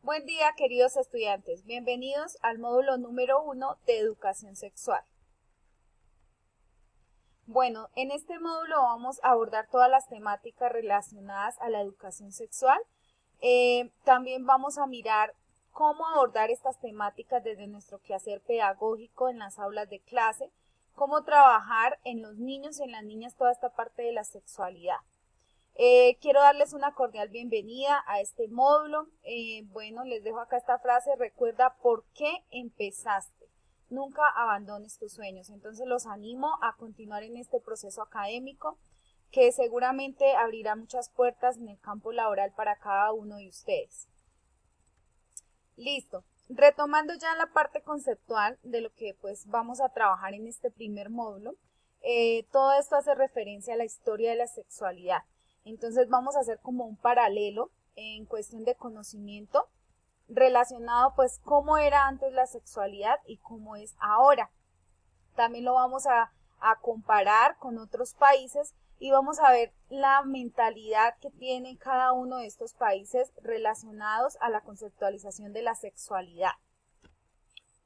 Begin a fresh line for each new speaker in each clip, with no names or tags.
Buen día, queridos estudiantes. Bienvenidos al módulo número 1 de Educación Sexual. Bueno, en este módulo vamos a abordar todas las temáticas relacionadas a la educación sexual. También vamos a mirar cómo abordar estas temáticas desde nuestro quehacer pedagógico en las aulas de clase, cómo trabajar en los niños y en las niñas toda esta parte de la sexualidad. Quiero darles una cordial bienvenida a este módulo. Bueno, les dejo acá esta frase: recuerda por qué empezaste. Nunca abandones tus sueños. Entonces los animo a continuar en este proceso académico que seguramente abrirá muchas puertas en el campo laboral para cada uno de ustedes. Listo. Retomando ya la parte conceptual de lo que pues vamos a trabajar en este primer módulo, todo esto hace referencia a la historia de la sexualidad. Entonces vamos a hacer como un paralelo en cuestión de conocimiento relacionado pues cómo era antes la sexualidad y cómo es ahora. También lo vamos a comparar con otros países y vamos a ver la mentalidad que tiene cada uno de estos países relacionados a la conceptualización de la sexualidad.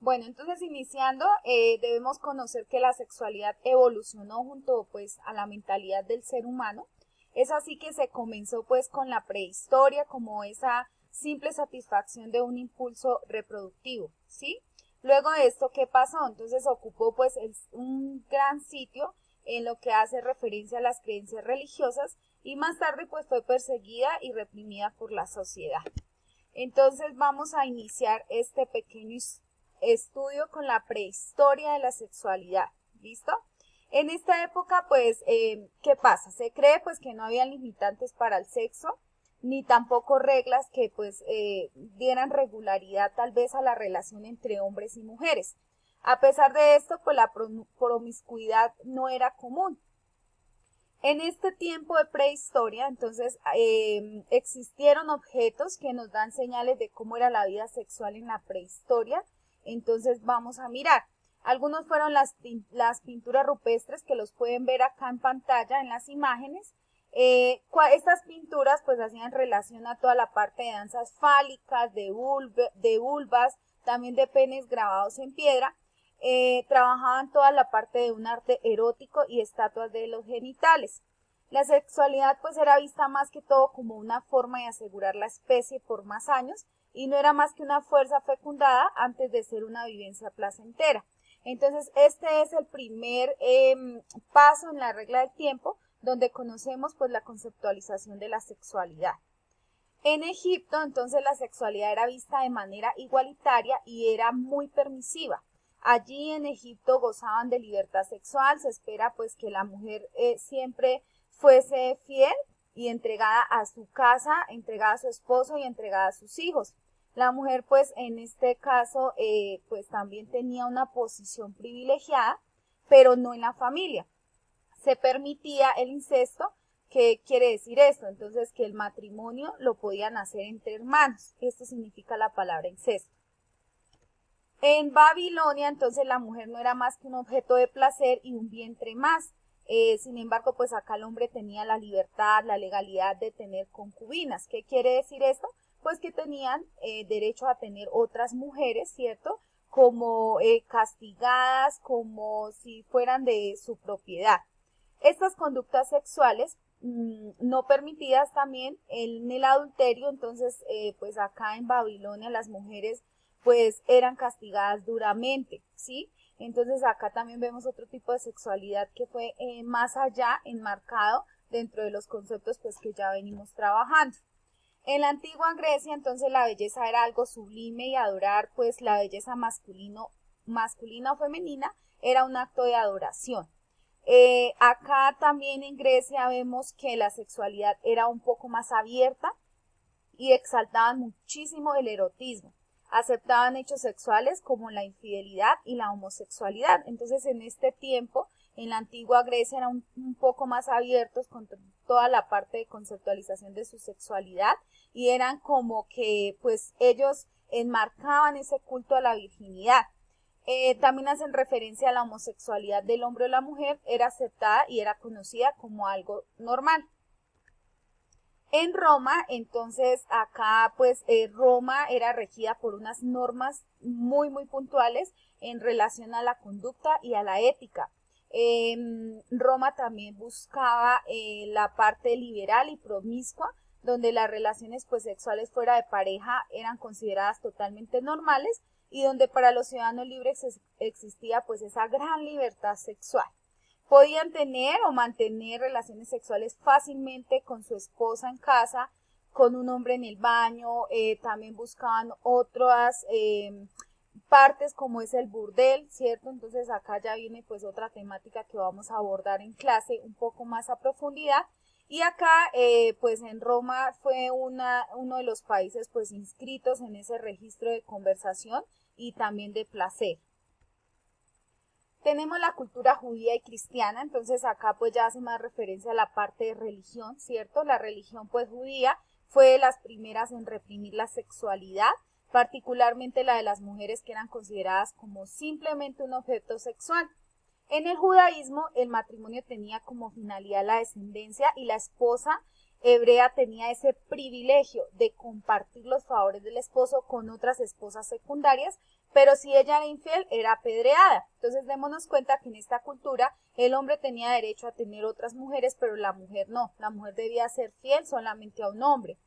Bueno, entonces iniciando, debemos conocer que la sexualidad evolucionó junto pues a la mentalidad del ser humano. Es así que se comenzó pues con la prehistoria como esa simple satisfacción de un impulso reproductivo, ¿sí? Luego de esto, ¿qué pasó? Entonces ocupó pues un gran sitio en lo que hace referencia a las creencias religiosas y más tarde pues fue perseguida y reprimida por la sociedad. Entonces vamos a iniciar este pequeño estudio con la prehistoria de la sexualidad, ¿listo? En esta época, pues, ¿qué pasa? Se cree, pues, que no había limitantes para el sexo, ni tampoco reglas que, pues, dieran regularidad tal vez a la relación entre hombres y mujeres. A pesar de esto, pues, la promiscuidad no era común. En este tiempo de prehistoria, entonces, existieron objetos que nos dan señales de cómo era la vida sexual en la prehistoria. Entonces, vamos a mirar. Algunos fueron las pinturas rupestres que los pueden ver acá en pantalla en las imágenes. Estas pinturas pues hacían relación a toda la parte de danzas fálicas, de vulvas, también de penes grabados en piedra. Trabajaban toda la parte de un arte erótico y estatuas de los genitales. La sexualidad pues era vista más que todo como una forma de asegurar la especie por más años y no era más que una fuerza fecundada antes de ser una vivencia placentera. Entonces, este es el primer paso en la regla del tiempo, donde conocemos pues la conceptualización de la sexualidad. En Egipto, entonces, la sexualidad era vista de manera igualitaria y era muy permisiva. Allí en Egipto gozaban de libertad sexual, se espera pues que la mujer siempre fuese fiel y entregada a su casa, entregada a su esposo y entregada a sus hijos. La mujer pues en este caso pues también tenía una posición privilegiada, pero no en la familia. Se permitía el incesto. ¿Qué quiere decir esto? Entonces que el matrimonio lo podían hacer entre hermanos. Esto significa la palabra incesto. En Babilonia entonces la mujer no era más que un objeto de placer y un vientre más. Sin embargo pues acá el hombre tenía la libertad, la legalidad de tener concubinas. ¿Qué quiere decir esto? Pues que tenían derecho a tener otras mujeres, ¿cierto? Como castigadas, como si fueran de su propiedad. Estas conductas sexuales no permitidas también en el adulterio, entonces pues acá en Babilonia las mujeres pues eran castigadas duramente, ¿sí? Entonces acá también vemos otro tipo de sexualidad que fue más allá enmarcado dentro de los conceptos pues que ya venimos trabajando. En la antigua Grecia, entonces, la belleza era algo sublime y adorar, pues, la belleza masculina o femenina era un acto de adoración. Acá también en Grecia vemos que la sexualidad era un poco más abierta y exaltaban muchísimo el erotismo. Aceptaban hechos sexuales como la infidelidad y la homosexualidad. Entonces, en este tiempo, en la antigua Grecia eran un poco más abiertos con toda la parte de conceptualización de su sexualidad y eran como que pues ellos enmarcaban ese culto a la virginidad. También hacen referencia a la homosexualidad del hombre o la mujer, era aceptada y era conocida como algo normal. En Roma, entonces acá pues Roma era regida por unas normas muy puntuales en relación a la conducta y a la ética. Roma también buscaba la parte liberal y promiscua, donde las relaciones pues sexuales fuera de pareja eran consideradas totalmente normales y donde para los ciudadanos libres existía pues esa gran libertad sexual. Podían tener o mantener relaciones sexuales fácilmente con su esposa en casa, con un hombre en el baño, también buscaban otras partes como es el burdel, ¿cierto? Entonces acá ya viene pues otra temática que vamos a abordar en clase un poco más a profundidad. Y acá pues en Roma fue uno de los países pues inscritos en ese registro de conversación y también de placer. Tenemos la cultura judía y cristiana, entonces acá pues ya hace más referencia a la parte de religión, ¿cierto? La religión pues judía fue de las primeras en reprimir la sexualidad, particularmente la de las mujeres que eran consideradas como simplemente un objeto sexual. En el judaísmo el matrimonio tenía como finalidad la descendencia y la esposa hebrea tenía ese privilegio de compartir los favores del esposo con otras esposas secundarias, pero si ella era infiel era apedreada. Entonces démonos cuenta que en esta cultura el hombre tenía derecho a tener otras mujeres, pero la mujer no, la mujer debía ser fiel solamente a un hombre.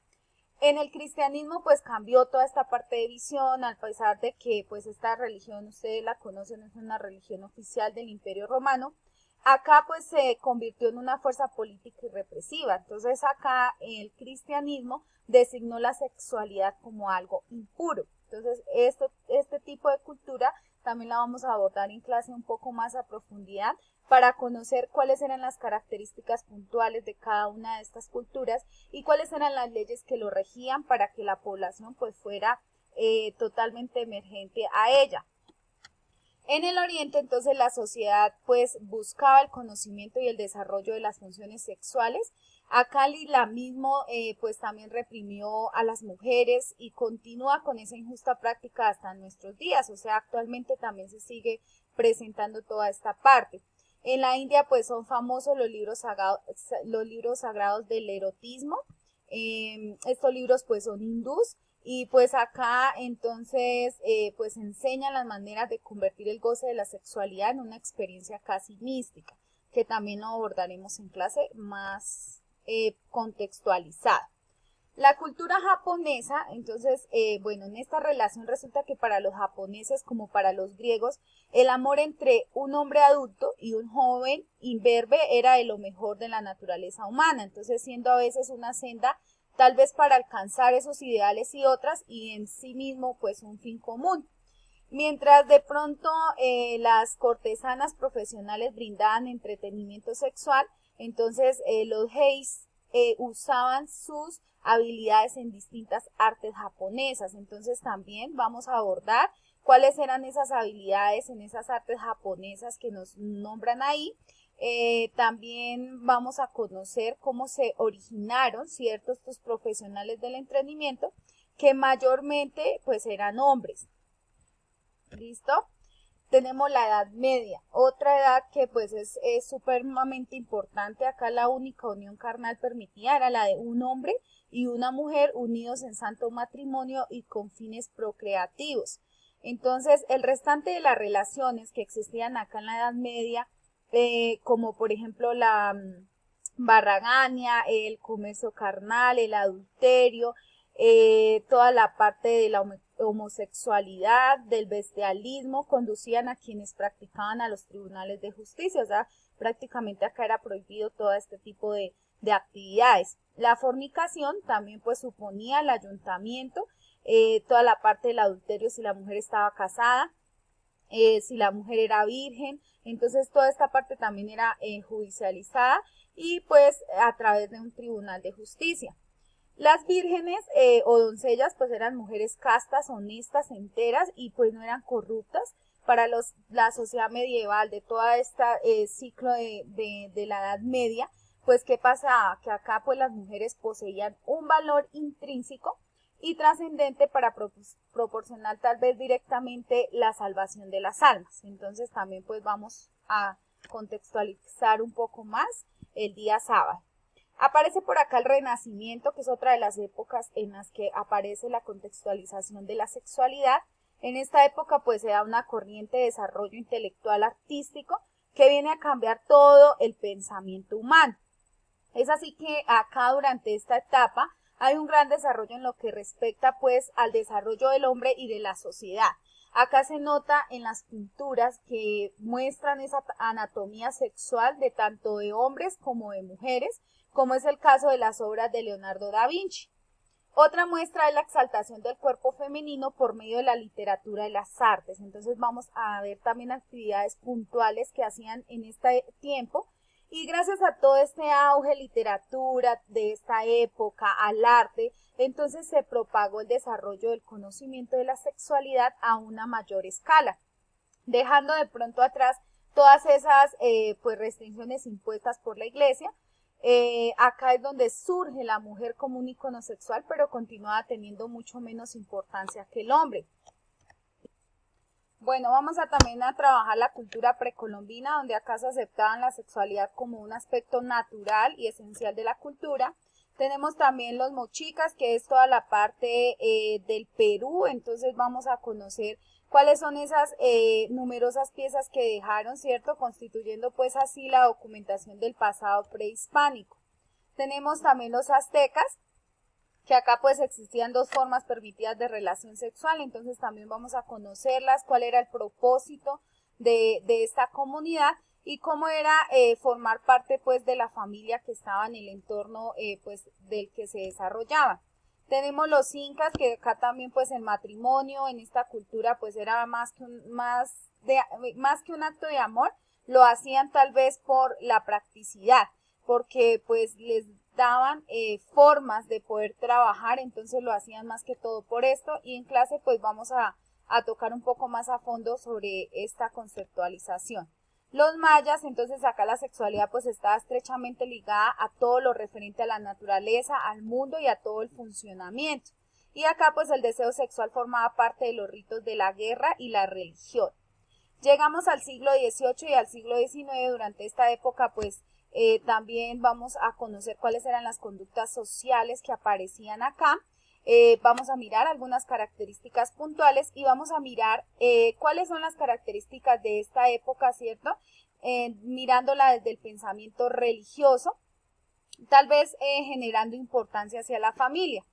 En el cristianismo pues cambió toda esta parte de visión, al pesar de que pues esta religión, ustedes la conocen, es una religión oficial del Imperio Romano. Acá pues se convirtió en una fuerza política y represiva. Entonces acá el cristianismo designó la sexualidad como algo impuro. Entonces este tipo de cultura también la vamos a abordar en clase un poco más a profundidad para conocer cuáles eran las características puntuales de cada una de estas culturas y cuáles eran las leyes que lo regían para que la población pues fuera totalmente emergente a ella. En el Oriente, entonces, la sociedad pues buscaba el conocimiento y el desarrollo de las funciones sexuales. Acá el islamismo pues también reprimió a las mujeres y continúa con esa injusta práctica hasta nuestros días. O sea, actualmente también se sigue presentando toda esta parte. En la India pues son famosos los libros sagrados del erotismo. Estos libros pues son hindús. Y pues acá entonces pues enseñan las maneras de convertir el goce de la sexualidad en una experiencia casi mística, que también lo abordaremos en clase más contextualizada. La cultura japonesa, entonces, bueno, en esta relación resulta que para los japoneses como para los griegos, el amor entre un hombre adulto y un joven imberbe era de lo mejor de la naturaleza humana, entonces siendo a veces una senda tal vez para alcanzar esos ideales y otras y en sí mismo pues un fin común. Mientras de pronto las cortesanas profesionales brindaban entretenimiento sexual, entonces los heis usaban sus habilidades en distintas artes japonesas. Entonces también vamos a abordar cuáles eran esas habilidades en esas artes japonesas que nos nombran ahí. También vamos a conocer cómo se originaron ciertos estos profesionales del entretenimiento que mayormente pues eran hombres. ¿Listo? Tenemos la Edad Media, otra edad que pues es supremamente importante. Acá la única unión carnal permitida era la de un hombre y una mujer unidos en santo matrimonio y con fines procreativos. Entonces el restante de las relaciones que existían acá en la Edad Media, como por ejemplo la barragania, el comercio carnal, el adulterio, toda la parte de la homosexualidad, del bestialismo, conducían a quienes practicaban a los tribunales de justicia. O sea, prácticamente acá era prohibido todo este tipo de actividades. La fornicación también pues suponía el ayuntamiento, toda la parte del adulterio si la mujer estaba casada, si la mujer era virgen, entonces toda esta parte también era judicializada y pues a través de un tribunal de justicia. Las vírgenes o doncellas pues eran mujeres castas, honestas, enteras y pues no eran corruptas. Para la sociedad medieval de todo este ciclo de la Edad Media, pues ¿qué pasaba? Que acá pues las mujeres poseían un valor intrínseco y trascendente para proporcionar tal vez directamente la salvación de las almas. Entonces también pues vamos a contextualizar un poco más el día sábado. Aparece por acá el Renacimiento, que es otra de las épocas en las que aparece la contextualización de la sexualidad. En esta época pues se da una corriente de desarrollo intelectual artístico que viene a cambiar todo el pensamiento humano. Es así que acá durante esta etapa hay un gran desarrollo en lo que respecta pues al desarrollo del hombre y de la sociedad. Acá se nota en las pinturas que muestran esa anatomía sexual de tanto de hombres como de mujeres, como es el caso de las obras de Leonardo da Vinci. Otra muestra es la exaltación del cuerpo femenino por medio de la literatura y las artes. Entonces vamos a ver también actividades puntuales que hacían en este tiempo. Y gracias a todo este auge literatura de esta época, al arte, entonces se propagó el desarrollo del conocimiento de la sexualidad a una mayor escala, dejando de pronto atrás todas esas pues restricciones impuestas por la Iglesia. Acá es donde surge la mujer como un icono sexual, pero continúa teniendo mucho menos importancia que el hombre. Bueno, vamos también a trabajar la cultura precolombina, donde acá se aceptaban la sexualidad como un aspecto natural y esencial de la cultura. Tenemos también los mochicas, que es toda la parte del Perú, entonces vamos a conocer cuáles son esas numerosas piezas que dejaron, ¿cierto? Constituyendo pues así la documentación del pasado prehispánico. Tenemos también los aztecas, que acá pues existían dos formas permitidas de relación sexual, entonces también vamos a conocerlas, cuál era el propósito de esta comunidad y cómo era formar parte pues de la familia que estaba en el entorno pues del que se desarrollaba. Tenemos los incas, que acá también pues el matrimonio en esta cultura pues era más que un acto de amor, lo hacían tal vez por la practicidad, porque pues les daban formas de poder trabajar, entonces lo hacían más que todo por esto, y en clase pues vamos a tocar un poco más a fondo sobre esta conceptualización. Los mayas, entonces acá la sexualidad pues está estrechamente ligada a todo lo referente a la naturaleza, al mundo y a todo el funcionamiento. Y acá pues el deseo sexual formaba parte de los ritos de la guerra y la religión. Llegamos al siglo XVIII y al siglo XIX. Durante esta época pues también vamos a conocer cuáles eran las conductas sociales que aparecían acá. Vamos a mirar algunas características puntuales y vamos a mirar cuáles son las características de esta época, ¿cierto? Mirándola desde el pensamiento religioso, tal vez generando importancia hacia la familia.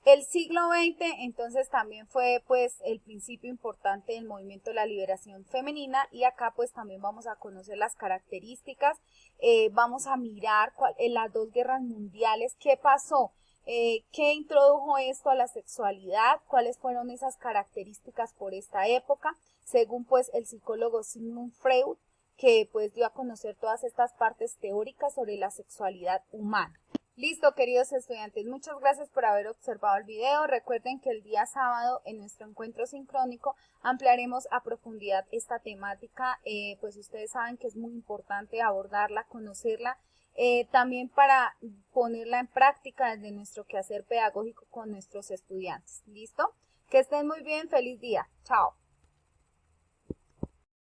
El siglo XX entonces también fue pues el principio importante del movimiento de la liberación femenina, y acá pues también vamos a conocer las características, vamos a mirar en las dos guerras mundiales qué pasó, qué introdujo esto a la sexualidad, cuáles fueron esas características por esta época, según pues el psicólogo Sigmund Freud, que pues dio a conocer todas estas partes teóricas sobre la sexualidad humana. Listo, queridos estudiantes, muchas gracias por haber observado el video. Recuerden que el día sábado en nuestro encuentro sincrónico ampliaremos a profundidad esta temática, pues ustedes saben que es muy importante abordarla, conocerla, también para ponerla en práctica desde nuestro quehacer pedagógico con nuestros estudiantes. ¿Listo? Que estén muy bien, feliz día. Chao.